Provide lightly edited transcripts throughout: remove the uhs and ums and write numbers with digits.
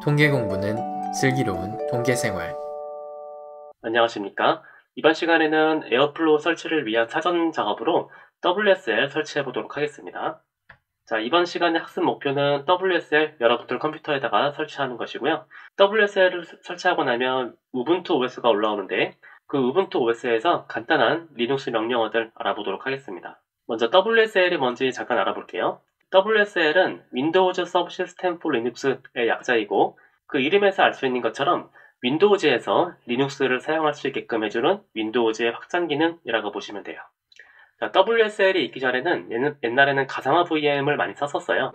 통계 공부는 슬기로운 통계생활. 안녕하십니까. 이번 시간에는 에어플로우 설치를 위한 사전 작업으로 WSL 설치해 보도록 하겠습니다. 자, 이번 시간의 학습 목표는 WSL 여러분들 컴퓨터에다가 설치하는 것이고요. WSL을 설치하고 나면 우분투 OS가 올라오는데 그 우분투 OS에서 간단한 리눅스 명령어들 알아보도록 하겠습니다. 먼저 WSL이 뭔지 잠깐 알아볼게요. WSL은 윈도우즈 서브 시스템 포 리눅스의 약자이고 그 이름에서 알 수 있는 것처럼 윈도우즈에서 리눅스를 사용할 수 있게끔 해주는 윈도우즈의 확장 기능이라고 보시면 돼요. 자, WSL이 있기 전에는 옛날에는 가상화 VM을 많이 썼었어요.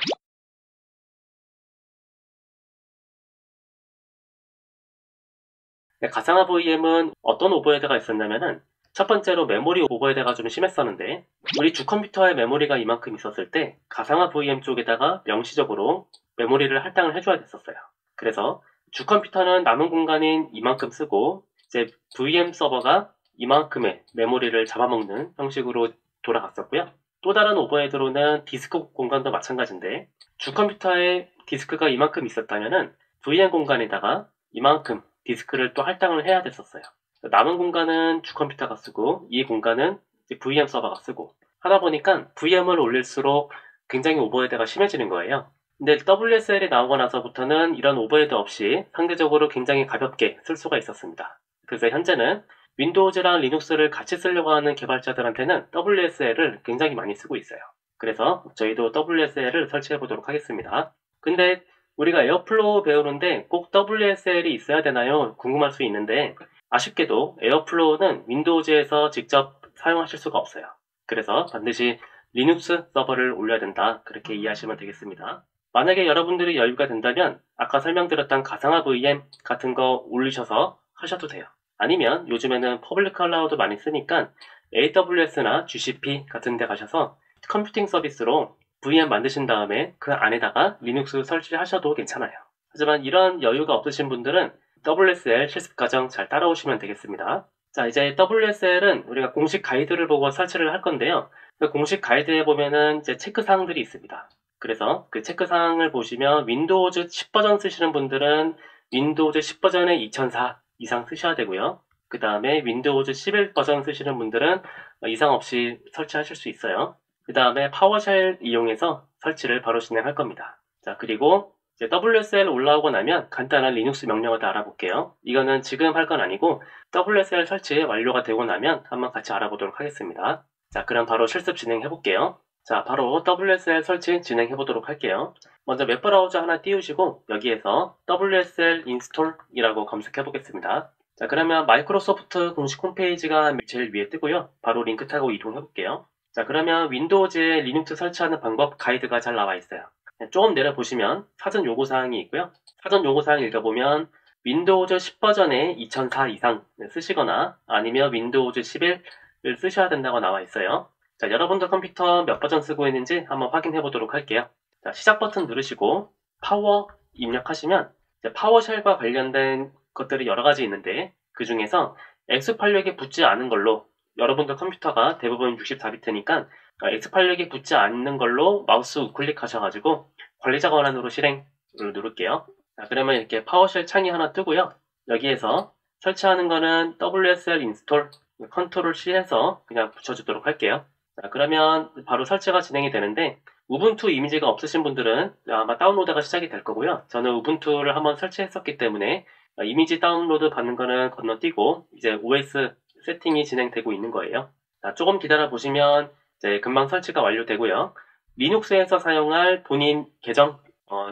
가상화 VM은 어떤 오버헤드가 있었냐면은 첫 번째로 메모리 오버헤드가 좀 심했었는데 우리 주 컴퓨터에 메모리가 이만큼 있었을 때 가상화 VM 쪽에다가 명시적으로 메모리를 할당을 해줘야 됐었어요. 그래서 주 컴퓨터는 남은 공간인 이만큼 쓰고 이제 VM 서버가 이만큼의 메모리를 잡아먹는 형식으로 돌아갔었고요. 또 다른 오버헤드로는 디스크 공간도 마찬가지인데 주 컴퓨터에 디스크가 이만큼 있었다면은 VM 공간에다가 이만큼 디스크를 또 할당을 해야 됐었어요. 남은 공간은 주 컴퓨터가 쓰고 이 공간은 VM 서버가 쓰고 하다 보니까 VM을 올릴수록 굉장히 오버헤드가 심해지는 거예요. 근데 WSL이 나오고 나서부터는 이런 오버헤드 없이 상대적으로 굉장히 가볍게 쓸 수가 있었습니다. 그래서 현재는 윈도우즈랑 리눅스를 같이 쓰려고 하는 개발자들한테는 WSL을 굉장히 많이 쓰고 있어요. 그래서 저희도 WSL을 설치해 보도록 하겠습니다. 근데 우리가 에어플로우 배우는데 꼭 WSL이 있어야 되나요? 궁금할 수 있는데 아쉽게도 에어플로우는 윈도우즈에서 직접 사용하실 수가 없어요. 그래서 반드시 리눅스 서버를 올려야 된다. 그렇게 이해하시면 되겠습니다. 만약에 여러분들이 여유가 된다면 아까 설명드렸던 가상화 VM 같은 거 올리셔서 하셔도 돼요. 아니면 요즘에는 퍼블릭 클라우드 많이 쓰니까 AWS나 GCP 같은 데 가셔서 컴퓨팅 서비스로 VM 만드신 다음에 그 안에다가 리눅스 설치하셔도 괜찮아요. 하지만 이런 여유가 없으신 분들은 WSL 실습 과정 잘 따라오시면 되겠습니다. 자, 이제 WSL은 우리가 공식 가이드를 보고 설치를 할 건데요. 그 공식 가이드에 보면은 이제 체크사항들이 있습니다. 그래서 그 체크사항을 보시면 윈도우즈 10 버전 쓰시는 분들은 윈도우즈 10 버전의 2004 이상 쓰셔야 되고요. 그 다음에 윈도우즈 11 버전 쓰시는 분들은 이상 없이 설치하실 수 있어요. 그 다음에 파워쉘 이용해서 설치를 바로 진행할 겁니다. 자, 그리고 이제 WSL 올라오고 나면 간단한 리눅스 명령어도 알아볼게요. 이거는 지금 할 건 아니고 WSL 설치 완료가 되고 나면 한번 같이 알아보도록 하겠습니다. 자, 그럼 바로 실습 진행해 볼게요. 자, 바로 WSL 설치 진행해 보도록 할게요. 먼저 웹브라우저 하나 띄우시고 여기에서 WSL 인스톨이라고 검색해 보겠습니다. 자, 그러면 마이크로소프트 공식 홈페이지가 제일 위에 뜨고요. 바로 링크 타고 이동해 볼게요. 자, 그러면 윈도우즈에 리눅스 설치하는 방법 가이드가 잘 나와 있어요. 조금 내려보시면 사전 요구사항이 있고요. 사전 요구사항 읽어보면 윈도우즈 10 버전의 2004 이상 쓰시거나 아니면 윈도우즈 11을 쓰셔야 된다고 나와 있어요. 자, 여러분들 컴퓨터 몇 버전 쓰고 있는지 한번 확인해 보도록 할게요. 자, 시작 버튼 누르시고 파워 입력하시면 파워쉘과 관련된 것들이 여러 가지 있는데 그 중에서 X86에 붙지 않은 걸로 여러분들 컴퓨터가 대부분 64비트니까 X86이 붙지 않는 걸로 마우스 우클릭 하셔가지고 관리자 권한으로 실행을 누를게요. 자, 그러면 이렇게 파워쉘 창이 하나 뜨고요. 여기에서 설치하는 거는 WSL 인스톨 컨트롤 C 해서 그냥 붙여주도록 할게요. 자, 그러면 바로 설치가 진행이 되는데 우분투 이미지가 없으신 분들은 아마 다운로드가 시작이 될 거고요. 저는 우분투를 한번 설치했었기 때문에 이미지 다운로드 받는 거는 건너뛰고 이제 OS 세팅이 진행되고 있는 거예요. 자, 조금 기다려 보시면 이제 금방 설치가 완료되고요. 리눅스에서 사용할 본인 계정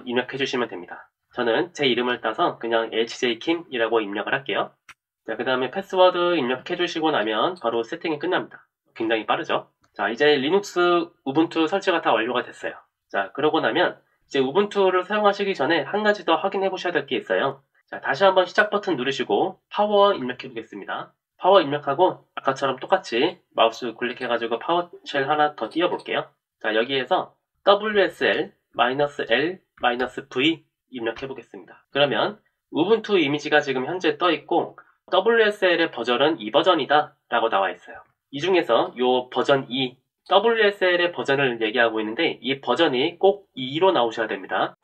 입력해 주시면 됩니다. 저는 제 이름을 따서 그냥 hjkim이라고 입력을 할게요. 자, 그 다음에 패스워드 입력해 주시고 나면 바로 세팅이 끝납니다. 굉장히 빠르죠? 자, 이제 리눅스 우분투 설치가 다 완료가 됐어요. 자, 그러고 나면 이제 우분투를 사용하시기 전에 한 가지 더 확인해 보셔야 될 게 있어요. 자, 다시 한번 시작 버튼 누르시고 파워 입력해 보겠습니다. 파워 입력하고 아까처럼 똑같이 마우스 클릭해가지고 파워쉘 하나 더 띄워볼게요. 자, 여기에서 WSL-L-V 입력해 보겠습니다. 그러면 우분투 이미지가 지금 현재 떠 있고 WSL의 버전은 이 버전이다 라고 나와 있어요. 이 중에서 이 버전 2 WSL의 버전을 얘기하고 있는데 이 버전이 꼭 2로 나오셔야 됩니다.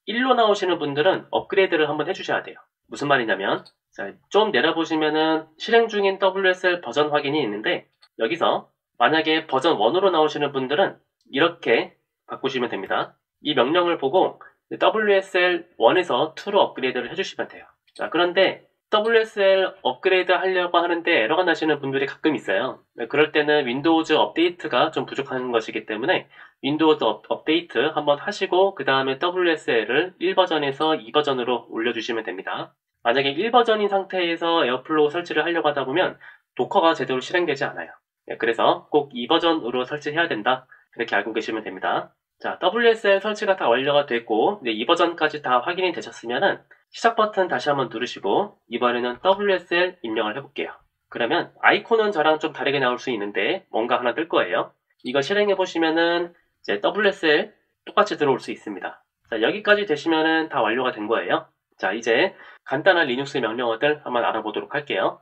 1로 나오시는 분들은 업그레이드를 한번 해주셔야 돼요. 무슨 말이냐면, 자, 좀 내려보시면은 실행 중인 WSL 버전 확인이 있는데, 여기서 만약에 버전 1으로 나오시는 분들은 이렇게 바꾸시면 됩니다. 이 명령을 보고 WSL 1에서 2로 업그레이드를 해주시면 돼요. 자, 그런데 WSL 업그레이드 하려고 하는데 에러가 나시는 분들이 가끔 있어요. 그럴 때는 윈도우즈 업데이트가 좀 부족한 것이기 때문에 윈도우즈 업데이트 한번 하시고 그 다음에 WSL을 1버전에서 2버전으로 올려주시면 됩니다. 만약에 1버전인 상태에서 에어플로우 설치를 하려고 하다 보면 도커가 제대로 실행되지 않아요. 그래서 꼭 2버전으로 설치해야 된다. 이렇게 알고 계시면 됩니다. 자, WSL 설치가 다 완료가 됐고 이제 2버전까지 다 확인이 되셨으면은 시작 버튼 다시 한번 누르시고 이번에는 WSL 입력을 해볼게요. 그러면 아이콘은 저랑 좀 다르게 나올 수 있는데 뭔가 하나 뜰 거예요. 이거 실행해 보시면은 이제 WSL 똑같이 들어올 수 있습니다. 자, 여기까지 되시면은 다 완료가 된 거예요. 자, 이제 간단한 리눅스 명령어들 한번 알아보도록 할게요.